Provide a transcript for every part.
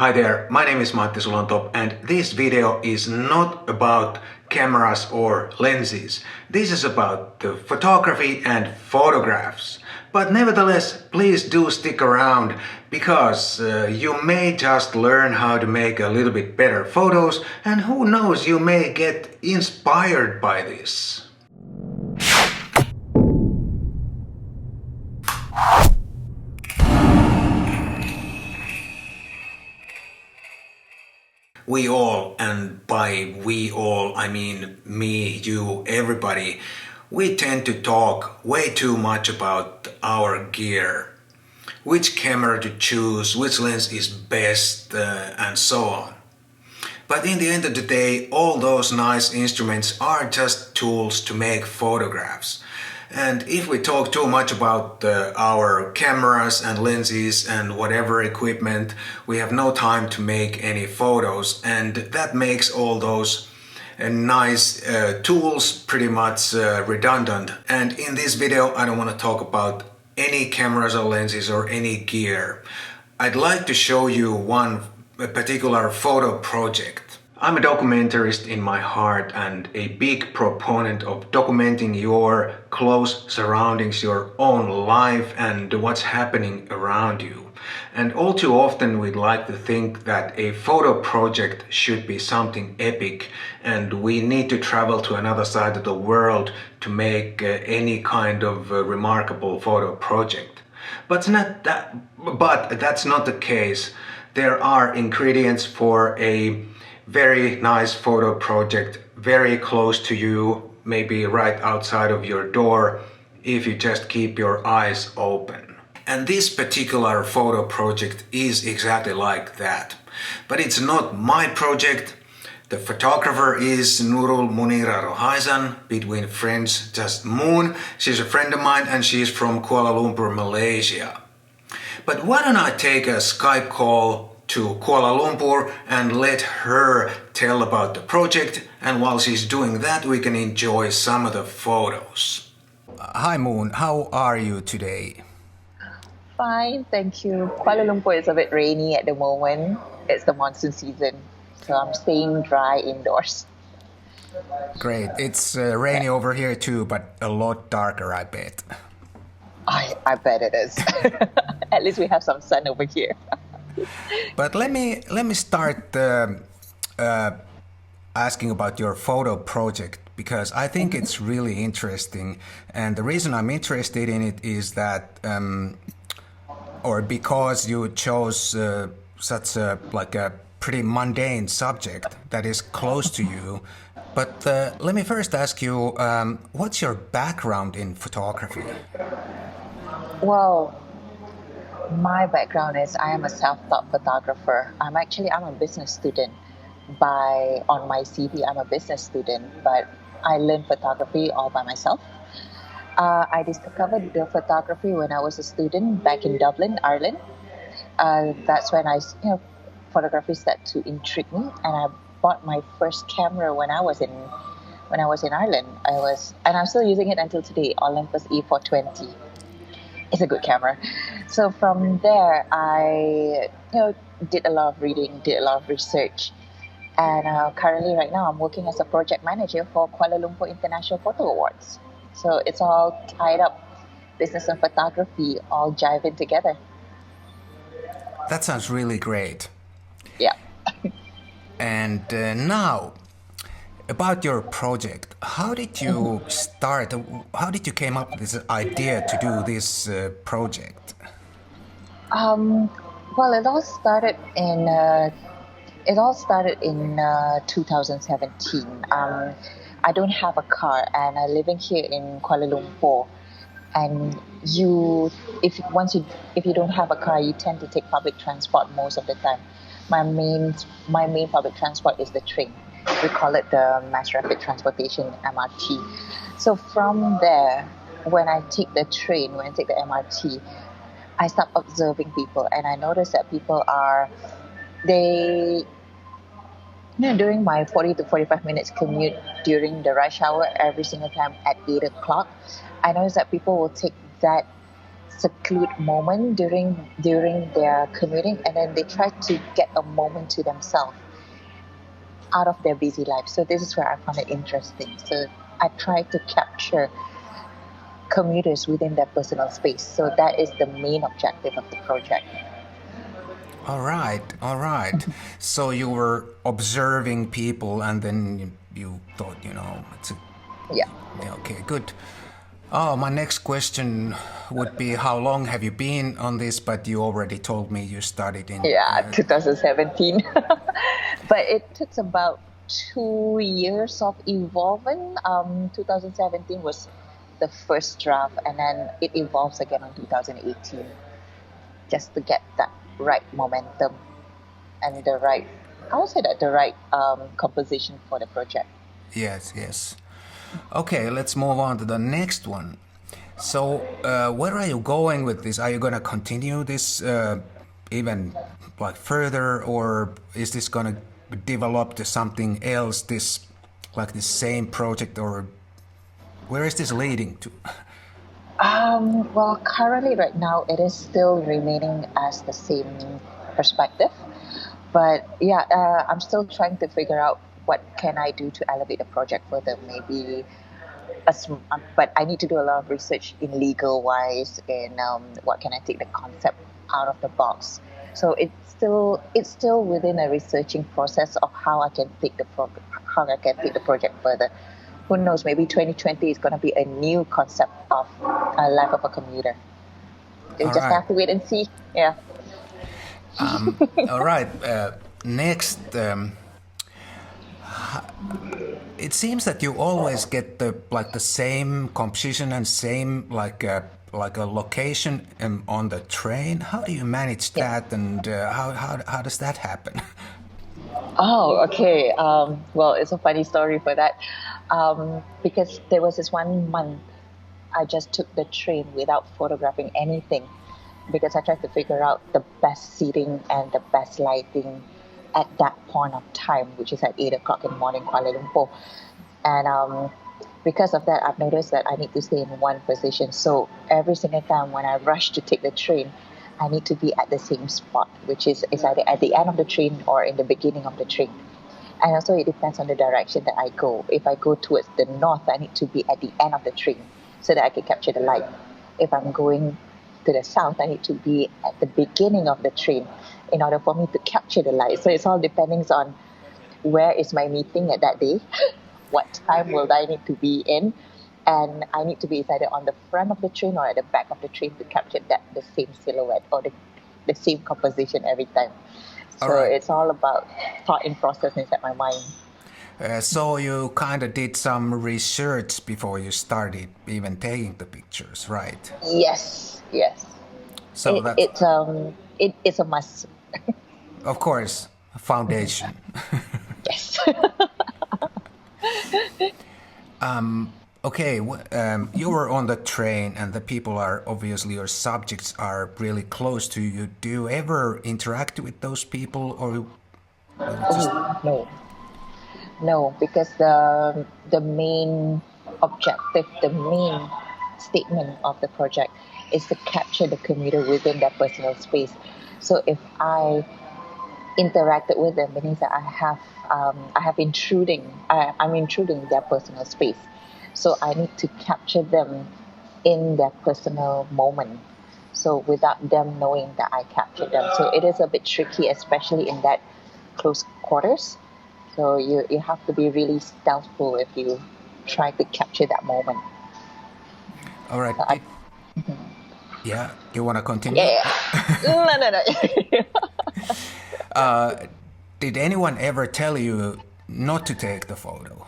Hi there, my name is Matti Sulanto and this video is not about cameras or lenses. This is about the photography and photographs. But nevertheless, please do stick around because you may just learn how to make a little bit better photos and who knows, you may get inspired by this. We all, and by we all I mean me, you, everybody, we tend to talk way too much about our gear. Which camera to choose, which lens is best, and so on. But in the end of the day, all those nice instruments are just tools to make photographs. And if we talk too much about our cameras and lenses and whatever equipment, we have no time to make any photos, and that makes all those nice tools pretty much redundant. And in this video I don't want to talk about any cameras or lenses or any gear. I'd like to show you one particular photo project. I'm a documentarist in my heart and a big proponent of documenting your close surroundings, your own life and what's happening around you. And all too often we'd like to think that a photo project should be something epic and we need to travel to another side of the world to make any kind of remarkable photo project. But that's not the case. There are ingredients for a very nice photo project, very close to you, maybe right outside of your door, if you just keep your eyes open. And this particular photo project is exactly like that. But it's not my project. The photographer is Nurul Munira Rohaisan, between friends just Moon. She's a friend of mine and she's from Kuala Lumpur, Malaysia. But why don't I take a Skype call to Kuala Lumpur and let her tell about the project, and while she's doing that we can enjoy some of the photos. Hi Moon, how are you today? Fine, thank you. Kuala Lumpur is a bit rainy at the moment. It's the monsoon season, so I'm staying dry indoors. Great, it's rainy over here too, but a lot darker, I bet. I bet it is. At least we have some sun over here. But let me start asking about your photo project, because I think it's really interesting, and the reason I'm interested in it is that or because you chose such a pretty mundane subject that is close to you. But let me first ask you, what's your background in photography? Well, my background is I am a self-taught photographer. I'm a business student. On my CV, I'm a business student, but I learned photography all by myself. I discovered the photography when I was a student back in Dublin, Ireland. That's when photography started to intrigue me, and I bought my first camera when I was in Ireland. And I'm still using it until today, Olympus E420. It's a good camera. So from there, I did a lot of reading, did a lot of research, and currently right now I'm working as a project manager for Kuala Lumpur International Photo Awards. So it's all tied up, business and photography all jiving together. That sounds really great. Yeah. And now, about your project, how did you start? How did you came up with this idea to do this project? Well, it all started in 2017. I don't have a car, and I'm living here in Kuala Lumpur. And if you don't have a car, you tend to take public transport most of the time. My main public transport is the train. We call it the Mass Rapid Transportation, MRT. So from there, when I take the MRT, I start observing people, and I notice that people during my 40 to 45 minutes commute during the rush hour every single time at 8 o'clock, I notice that people will take that seclude moment during their commuting, and then they try to get a moment to themselves out of their busy life. So this is where I found it interesting. So I try to capture commuters within their personal space. So that is the main objective of the project. All right, all right. So you were observing people, and then you thought, it's a, Yeah. yeah, okay, good. Oh, my next question would be, how long have you been on this? But you already told me you started in. Yeah, 2017. But it took about 2 years of evolving. 2017 was the first draft, and then it evolves again on 2018, just to get that right momentum and the right, I would say that the right composition for the project. Yes, yes. Okay, let's move on to the next one. So, where are you going with this? Are you going to continue this even like further, or is this going to develop to something else? This like the same project, or where is this leading to? Well, currently, right now, it is still remaining as the same perspective. But yeah, I'm still trying to figure out what can I do to elevate the project further. Maybe, but I need to do a lot of research in legal wise, and what can I take the concept out of the box. So it's still within a researching process of how I can take how I can take the project further. Who knows? Maybe 2020 is going to be a new concept of a life of a commuter. You All just right. have to wait and see. Yeah. All right. Next, it seems that you always get the same composition and same like a location on the train. How do you manage Yeah. that, and how does that happen? Oh, okay. Well, it's a funny story for that. Because there was this 1 month I just took the train without photographing anything, because I tried to figure out the best seating and the best lighting at that point of time, which is at 8 o'clock in the morning, Kuala Lumpur. And because of that, I've noticed that I need to stay in one position. So every single time when I rush to take the train, I need to be at the same spot, which is either at the end of the train or in the beginning of the train. And also, it depends on the direction that I go. If I go towards the north, I need to be at the end of the train so that I can capture the light. If I'm going to the south, I need to be at the beginning of the train in order for me to capture the light. So it's all depending on where is my meeting at that day, what time will I need to be in, and I need to be either on the front of the train or at the back of the train to capture the same silhouette or the same composition every time. All So right. it's all about thought and process inside my mind. So you kind of did some research before you started even taking the pictures, right? Yes, yes. So that's, It is a must. of course, a foundation. Yes. Okay, you were on the train, and the people are obviously your subjects are really close to you. Do you ever interact with those people, or just Oh no, no, because the main objective, the main statement of the project is to capture the commuter within their personal space. So if I interacted with them, it means that I'm intruding their personal space. So I need to capture them in their personal moment. So without them knowing that I captured them. So it is a bit tricky, especially in that close quarters. So you have to be really stealthful if you try to capture that moment. all right? So Yeah, you want to continue? yeah, no, no, no. Did anyone ever tell you not to take the photo?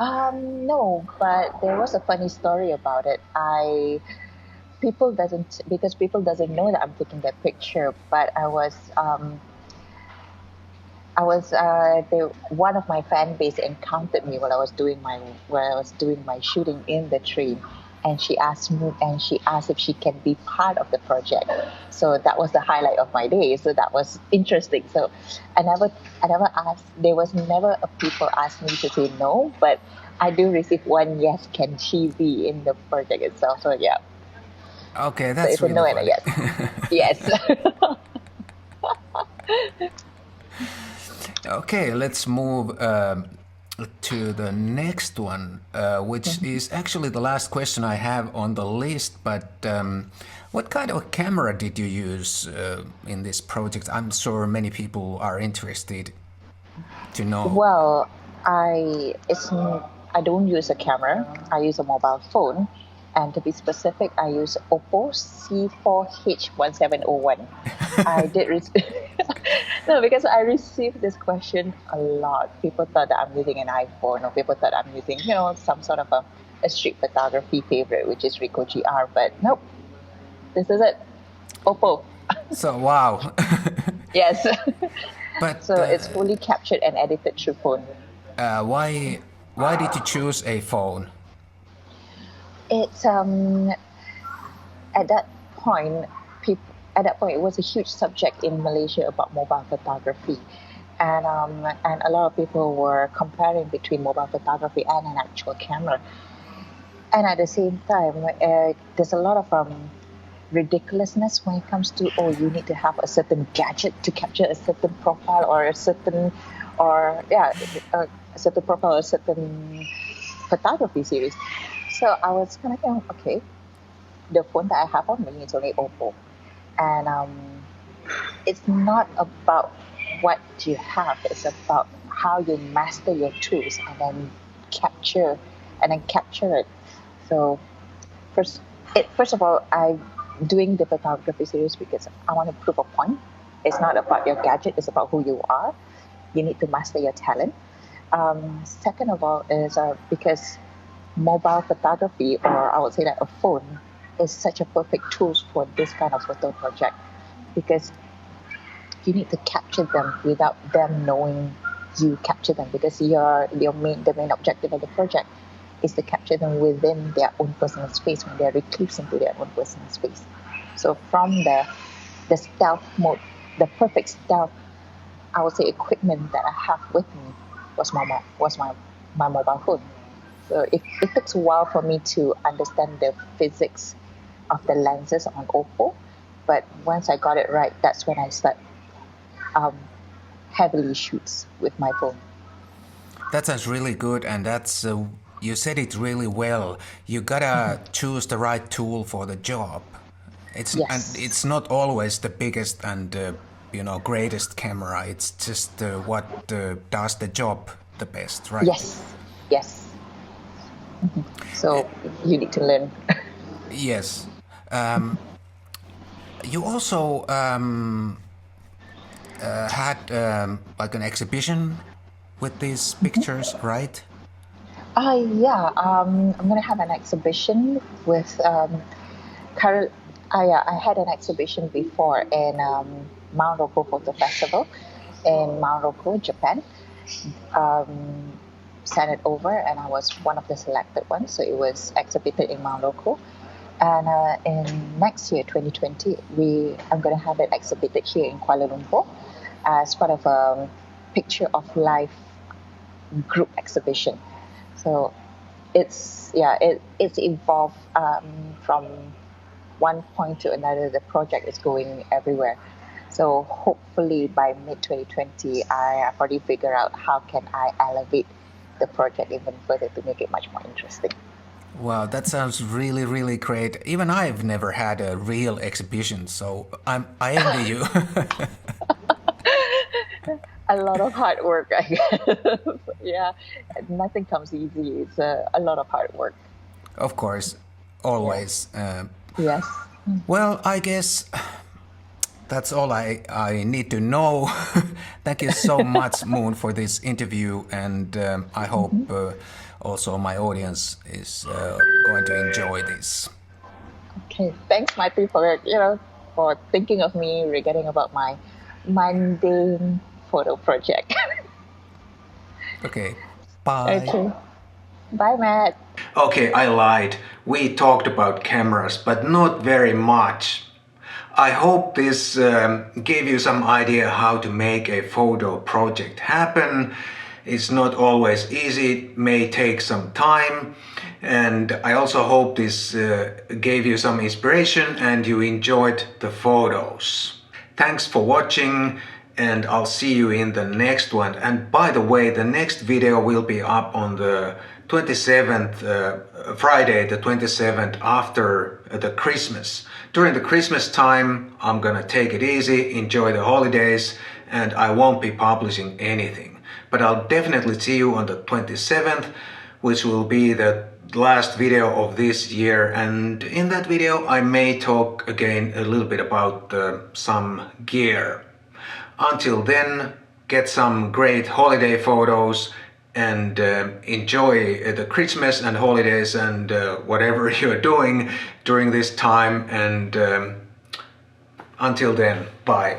No, but there was a funny story about it. People doesn't know that I'm taking that picture, but one of my fan base encountered me while I was doing my shooting in the train, and she asked if she can be part of the project. So that was the highlight of my day. So that was interesting. So I never asked. There was never a people ask me to say no, but I do receive one yes. Can she be in the project itself? So yeah. Okay, So that's it's a really no and a funny. yes. Yes. Okay, let's move to the next one, which is actually the last question I have on the list. But what kind of camera did you use in this project? I'm sure many people are interested to know. Well, I don't use a camera. I use a mobile phone, and to be specific, I use Oppo C4H1701. I did no, because I received this question a lot. People thought that I'm using an iPhone, or people thought I'm using some sort of a street photography favorite, which is Ricoh GR. But nope, this is it, Oppo. So wow. Yes. But So it's fully captured and edited through phone. why did you choose a phone? It's at that point, it was a huge subject in Malaysia about mobile photography, and a lot of people were comparing between mobile photography and an actual camera. And at the same time, there's a lot of ridiculousness when it comes to, oh, you need to have a certain gadget to capture a certain profile or a certain profile or a certain photography series. So I was kind of okay, the phone that I have on me is only Oppo, and it's not about what you have, it's about how you master your tools and then capture it. So first of all, I'm doing the photography series because I want to prove a point. It's not about your gadget, it's about who you are. You need to master your talent. Second of all is because mobile photography, or I would say that a phone, is such a perfect tool for this kind of photo project, because you need to capture them without them knowing you capture them, because the main objective of the project is to capture them within their own personal space when they're recluse into their own personal space. So from the stealth mode, the perfect stealth, I would say, equipment that I have with me was my mobile phone. So it took a while for me to understand the physics of the lenses on Oppo, but once I got it right, that's when I start um, heavily shoots with my phone. That sounds really good, and that's you said it really well. You gotta choose the right tool for the job. Yes. It's not always the biggest and greatest camera. It's just what does the job the best, right? Yes. Yes. So you need to learn. Yes. You also had like an exhibition with these pictures, right? Yeah. I'm gonna have an exhibition with current. Yeah, I had an exhibition before in Mount Roko Photo Festival in Mount Roko, Japan. Um, Sent it over, and I was one of the selected ones. So it was exhibited in Mount Roko. And in next year, 2020, I'm going to have it exhibited here in Kuala Lumpur as part of a picture of life group exhibition. So it's evolved from one point to another. The project is going everywhere. So hopefully by mid 2020, I have already figured out how can I elevate the project even further to make it much more interesting. Wow, that sounds really, really great. Even I've never had a real exhibition, so I envy you. A lot of hard work, I guess. Yeah, nothing comes easy. It's a lot of hard work. Of course, Yeah. always. Yes. Well, I guess that's all I need to know. Thank you so much, Moon, for this interview, and I hope also my audience is going to enjoy this. Okay. Thanks, Matti, for thinking of me regarding about my mundane photo project. Okay, bye. Okay. Bye, Matt. Okay, I lied. We talked about cameras, but not very much. I hope this gave you some idea how to make a photo project happen. It's not always easy, it may take some time, and I also hope this gave you some inspiration and you enjoyed the photos. Thanks for watching, and I'll see you in the next one. And by the way, the next video will be up on the 27th, Friday the 27th, after the Christmas. During the Christmas time, I'm gonna take it easy, enjoy the holidays, and I won't be publishing anything. But I'll definitely see you on the 27th, which will be the last video of this year, and in that video I may talk again a little bit about some gear. Until then, get some great holiday photos and enjoy the Christmas and holidays and whatever you're doing during this time, and until then, bye.